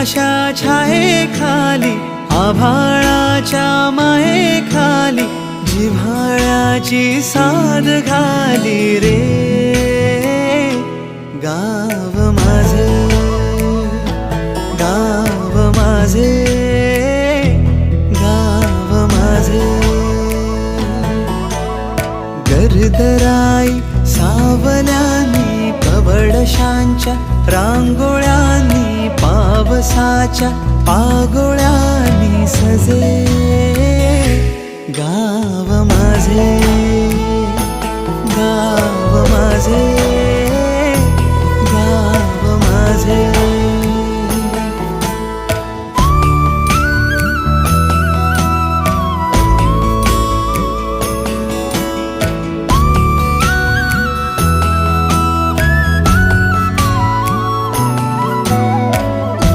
आकाशा छाये खाली आभाळाच्या माये खाली जिव्हाळ्याची साद घाली रे गाव माझे गाव माझे गाव माझे गर्दराई सावल्यानी पवडशांच्या रांगोळ्यांनी पावसाच्या पागोळ्यांनी सजे गाव माझे